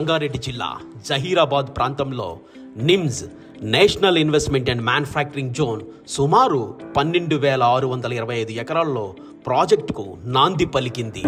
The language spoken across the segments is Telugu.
రంగారెడ్డి జిల్లా జహీరాబాద్ ప్రాంతంలో NIMS national investment and manufacturing zone సుమారు 12,625 ఎకరాల్లో ప్రాజెక్టుకు నాంది పలికింది.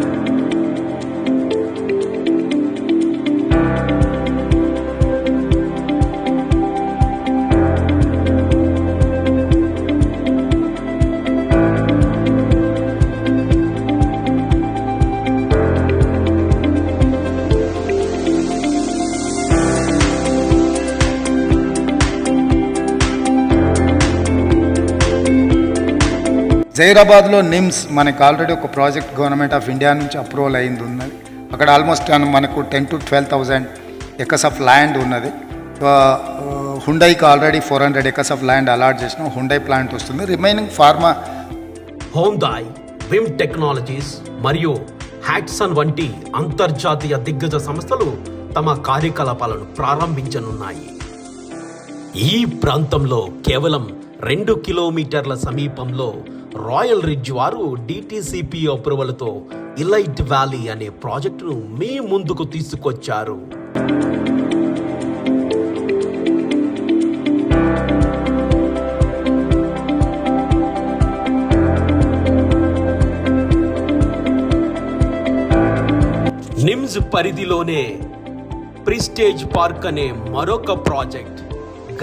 జహీరాబాద్లో నిమ్స్ మనకు ఆల్రెడీ ఒక ప్రాజెక్ట్ గవర్నమెంట్ ఆఫ్ ఇండియా నుంచి అప్రూవల్ అయింది ఉన్నది. అక్కడ ఆల్మోస్ట్ మనకు 10,000 to 12,000 ఎకర్స్ ఆఫ్ ల్యాండ్ ఉన్నది. హుండైకి already 400 acres of land allot చేసినాం. హుండై ప్లాంట్ వస్తుంది. రిమైనింగ్ ఫార్మా, హోండాయ్, విమ్ టెక్నాలజీస్ మరియు హ్యాట్సన్ వంటి అంతర్జాతీయ దిగ్గజ సంస్థలు తమ కార్యకలాపాలను ప్రారంభించనున్నాయి. ఈ ప్రాంతంలో కేవలం 2 కిలోమీటర్ల సమీపంలో రాయల్ రిడ్జ్ వారు డిటిసిపి అప్రూవల్తో ఇలైట్ వ్యాలీ అనే ప్రాజెక్టును మీ ముందుకు తీసుకొచ్చారు. నిమ్స్ పరిధిలోనే ప్రిస్టేజ్ పార్క్ అనే మరొక ప్రాజెక్ట్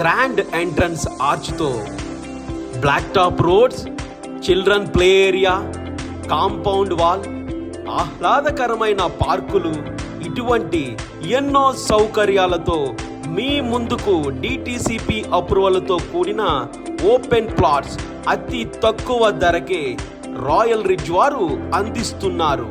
గ్రాండ్ ఎంట్రన్స్ ఆర్చ్తో black top roads, children play area, compound wall, ఆహ్లాదకరమైన పార్కులు, ఇటువంటి ఎన్నో సౌకర్యాలతో మీ ముందుకు డిటిసిపి అప్రూవల్తో కూడిన ఓపెన్ ప్లాట్స్ అతి తక్కువ ధరకే రాయల్ రిడ్జ్ వారు అందిస్తున్నారు.